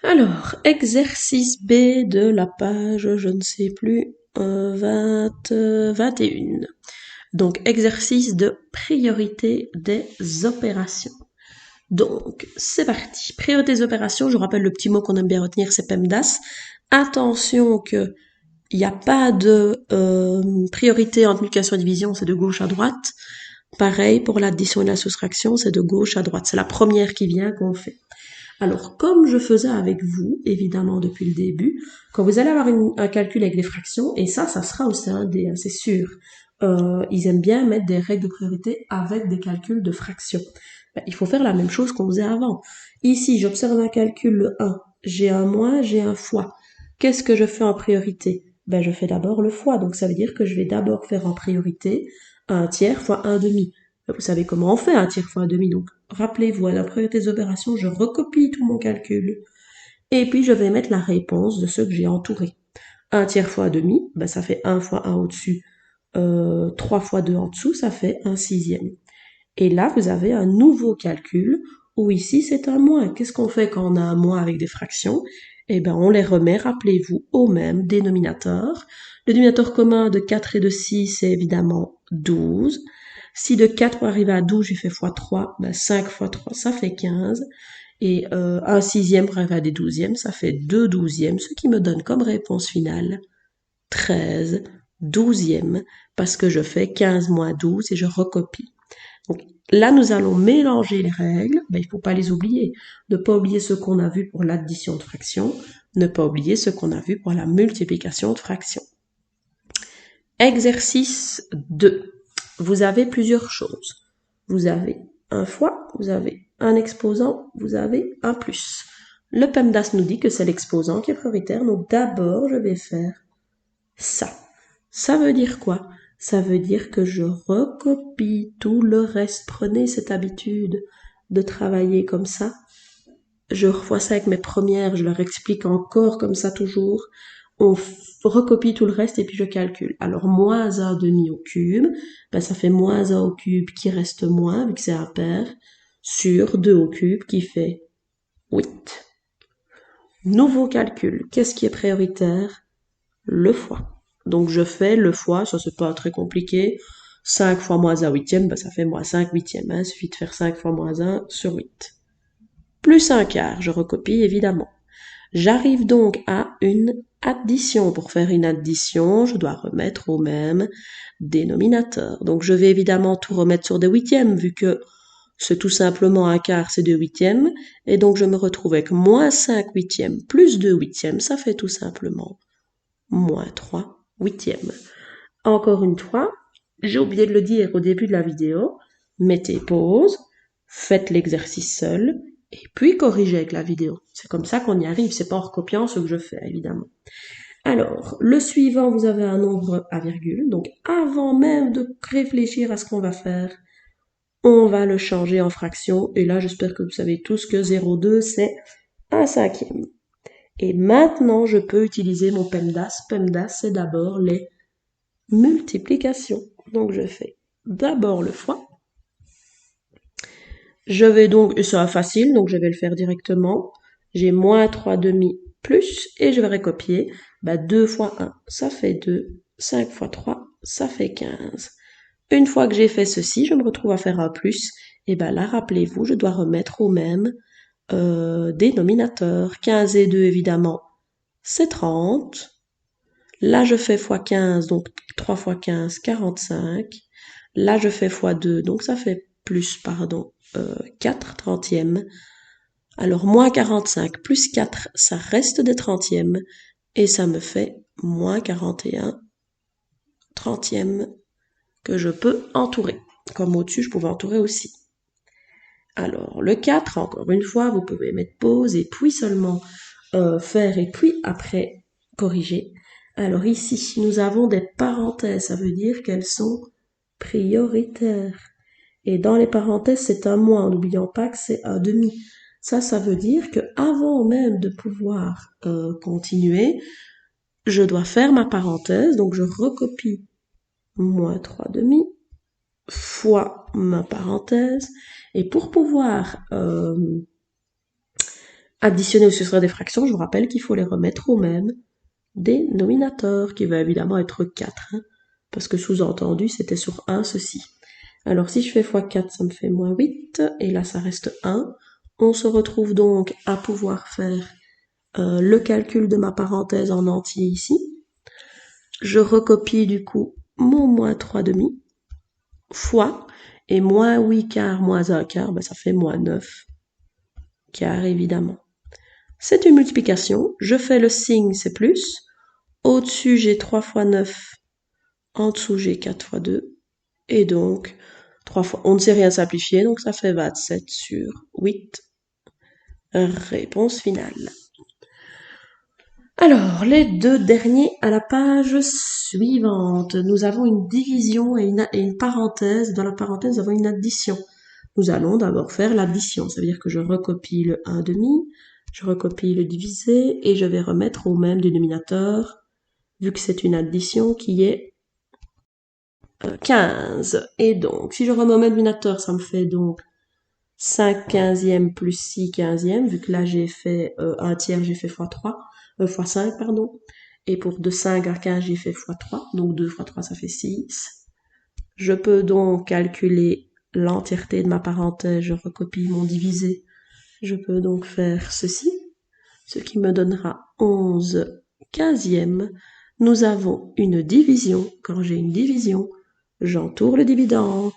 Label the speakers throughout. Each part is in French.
Speaker 1: Alors, exercice B de la page, je ne sais plus, 21. Donc, exercice de priorité des opérations. Donc, c'est parti. Priorité des opérations, je rappelle le petit mot qu'on aime bien retenir, c'est PEMDAS. Attention que il n'y a pas de priorité en multiplication et division, c'est de gauche à droite. Pareil pour l'addition et la soustraction, c'est de gauche à droite. C'est la première qui vient qu'on fait. Alors, comme je faisais avec vous, évidemment, depuis le début, quand vous allez avoir un calcul avec des fractions, et ça sera aussi un D, hein, c'est sûr. Ils aiment bien mettre des règles de priorité avec des calculs de fractions. Ben, il faut faire la même chose qu'on faisait avant. Ici, j'observe un calcul, le 1. J'ai un moins, j'ai un fois. Qu'est-ce que je fais en priorité? Ben, je fais d'abord le fois. Donc, ça veut dire que je vais d'abord faire en priorité un tiers fois un demi. Vous savez comment on fait un tiers fois un demi. Donc, rappelez-vous, à la priorité des opérations, je recopie tout mon calcul. Et puis, je vais mettre la réponse de ceux que j'ai entourés. Un tiers fois un demi, ben, ça fait un fois un au-dessus. 3 fois 2 en dessous, ça fait un sixième. Et là, vous avez un nouveau calcul où ici, c'est un moins. Qu'est-ce qu'on fait quand on a un moins avec des fractions? Eh ben, on les remet, rappelez-vous, au même dénominateur. Le dénominateur commun de 4 et de 6, c'est évidemment 12. Si de 4 pour arriver à 12, j'ai fait fois 3, ben 5 fois 3, ça fait 15. Et un sixième pour arriver à des douzièmes, ça fait 2 douzièmes, ce qui me donne comme réponse finale 13 douzièmes, parce que je fais 15 moins 12 et je recopie. Donc, là, nous allons mélanger les règles. Ben, il ne faut pas les oublier. Ne pas oublier ce qu'on a vu pour l'addition de fractions. Ne pas oublier ce qu'on a vu pour la multiplication de fractions. Exercice 2. Vous avez plusieurs choses. Vous avez un fois, vous avez un exposant, vous avez un plus. Le PEMDAS nous dit que c'est l'exposant qui est prioritaire, donc d'abord je vais faire ça. Ça veut dire quoi? Ça veut dire que je recopie tout le reste. Prenez cette habitude de travailler comme ça. Je revois ça avec mes premières, je leur explique encore comme ça toujours. On recopie tout le reste et puis je calcule. Alors, moins 1 demi au cube, ben, ça fait moins 1 au cube qui reste moins, vu que c'est impair, sur 2 au cube qui fait 8. Nouveau calcul. Qu'est-ce qui est prioritaire? Le fois. Donc je fais le fois, ça c'est pas très compliqué. 5 fois moins 1 huitième, ben, ça fait moins 5 huitièmes. Hein. Il suffit de faire 5 fois moins 1 sur 8. Plus un quart, je recopie évidemment. J'arrive donc à une addition. Pour faire une addition, je dois remettre au même dénominateur. Donc je vais évidemment tout remettre sur des huitièmes, vu que c'est tout simplement un quart, c'est 2 huitièmes. Et donc je me retrouve avec moins 5 huitièmes plus 2 huitièmes, ça fait tout simplement moins 3 huitièmes. Encore une fois, j'ai oublié de le dire au début de la vidéo, mettez pause, faites l'exercice seul, et puis corrigez avec la vidéo. C'est comme ça qu'on y arrive, c'est pas en recopiant ce que je fais, évidemment. Alors, le suivant, vous avez un nombre à virgule, donc avant même de réfléchir à ce qu'on va faire, on va le changer en fraction, et là, j'espère que vous savez tous que 0,2, c'est un cinquième. Et maintenant, je peux utiliser mon PEMDAS. PEMDAS, c'est d'abord les multiplications. Donc, je fais d'abord le fois. Je vais donc, et ça facile, donc je vais le faire directement. J'ai moins 3 demi plus, et je vais recopier. 2 fois 1, ça fait 2. 5 fois 3, ça fait 15. Une fois que j'ai fait ceci, je me retrouve à faire un plus. Et là, rappelez-vous, je dois remettre au même dénominateur. 15 et 2, évidemment, c'est 30. Là, je fais x 15, donc 3 fois 15, 45. Là, je fais x 2, donc ça fait plus, 4 trentièmes. Alors, moins 45 plus 4, ça reste des trentièmes. Et ça me fait moins 41 trentièmes que je peux entourer. Comme au-dessus, je pouvais entourer aussi. Alors, le 4, encore une fois, vous pouvez mettre pause et puis seulement faire et puis après corriger. Alors ici, nous avons des parenthèses, ça veut dire qu'elles sont prioritaires. Et dans les parenthèses, c'est un moins, n'oublions pas que c'est un demi. Ça veut dire que avant même de pouvoir continuer, je dois faire ma parenthèse, donc je recopie moins 3 demi fois ma parenthèse. Et pour pouvoir Additionner ou soustraire des fractions, je vous rappelle qu'il faut les remettre au même dénominateur, qui va évidemment être 4, hein, parce que sous-entendu, c'était sur 1 ceci. Alors si je fais x4, ça me fait moins 8, et là ça reste 1. On se retrouve donc à pouvoir faire le calcul de ma parenthèse en entier ici. Je recopie du coup mon moins 3 demi, fois, et moins 8 quarts moins 1 quart, ben ça fait moins 9 quarts évidemment. C'est une multiplication, je fais le signe, c'est plus. Au-dessus, j'ai 3 fois 9, en dessous, j'ai 4 fois 2, et donc 3 fois, on ne sait rien simplifier, donc ça fait 27 sur 8. Réponse finale. Alors, les deux derniers à la page suivante. Nous avons une division et une parenthèse. Dans la parenthèse, nous avons une addition. Nous allons d'abord faire l'addition. Ça veut dire que je recopie le 1 demi, je recopie le divisé et je vais remettre au même dénominateur, vu que c'est une addition qui est 15. Et donc, si je remets au même dénominateur, ça me fait donc 5 quinzièmes plus 6 quinzièmes, vu que là j'ai fait 1 tiers, j'ai fait x3, fois 5, pardon. Et pour de 5 à 15, j'ai fait x3, donc 2 fois 3, ça fait 6. Je peux donc calculer l'entièreté de ma parenthèse, je recopie mon divisé. Je peux donc faire ceci, ce qui me donnera 11 quinzièmes. Nous avons une division. Quand j'ai une division, j'entoure le dividende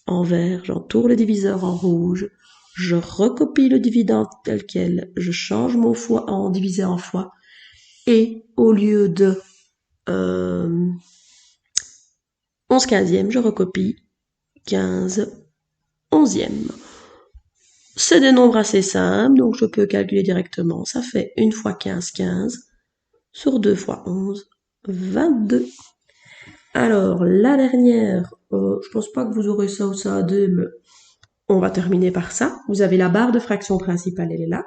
Speaker 1: en vert, j'entoure le diviseur en rouge, je recopie le dividende tel quel, je change mon fois en divisé en fois, et au lieu de 11 quinzièmes, je recopie 15 onzièmes. C'est des nombres assez simples, donc je peux calculer directement. Ça fait 1 fois 15, 15, sur 2 fois 11, 22. Alors, la dernière, je pense pas que vous aurez ça ou ça à deux, mais on va terminer par ça. Vous avez la barre de fraction principale, elle est là.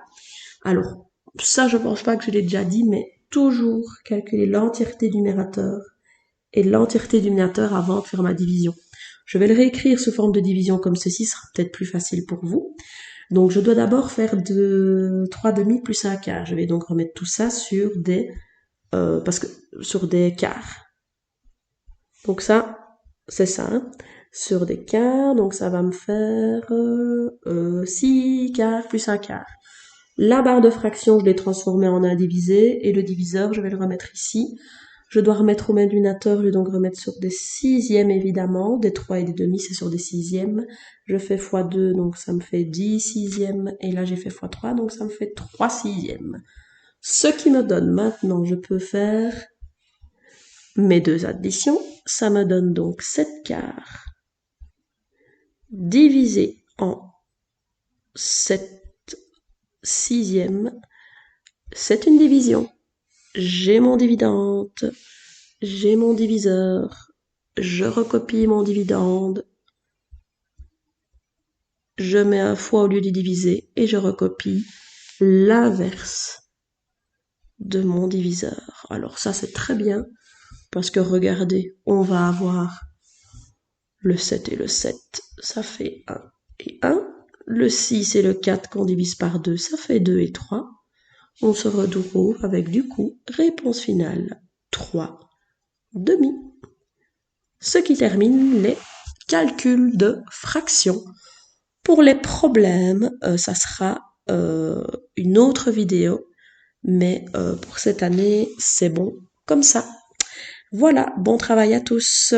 Speaker 1: Alors, ça, je pense pas que je l'ai déjà dit, mais toujours calculer l'entièreté du numérateur et l'entièreté du dénominateur avant de faire ma division. Je vais le réécrire sous forme de division comme ceci, ce sera peut-être plus facile pour vous. Donc, je dois d'abord faire de 3 demi plus 1 quart. Je vais donc remettre tout ça sur des, sur des quarts. Donc ça, c'est ça, hein. Sur des quarts, donc ça va me faire 6 quarts plus 1 quart. La barre de fraction, je l'ai transformée en un divisé, et le diviseur, je vais le remettre ici. Je dois remettre au même dénominateur, je vais donc remettre sur des sixièmes évidemment, des 3 et des demi, c'est sur des sixièmes. Je fais x2, donc ça me fait 10 sixièmes, et là j'ai fait x3, donc ça me fait 3 sixièmes. Ce qui me donne maintenant, je peux faire mes deux additions, ça me donne donc 7 quarts divisé en 7 sixièmes, c'est une division. J'ai mon dividende, j'ai mon diviseur, je recopie mon dividende, je mets un fois au lieu du divisé et je recopie l'inverse de mon diviseur. Alors ça c'est très bien parce que regardez, on va avoir le 7 et le 7, ça fait 1 et 1. Le 6 et le 4 qu'on divise par 2, ça fait 2 et 3. On se retrouve avec du coup réponse finale 3 demi. Ce qui termine les calculs de fractions. Pour les problèmes, ça sera une autre vidéo, mais pour cette année, c'est bon comme ça. Voilà, bon travail à tous.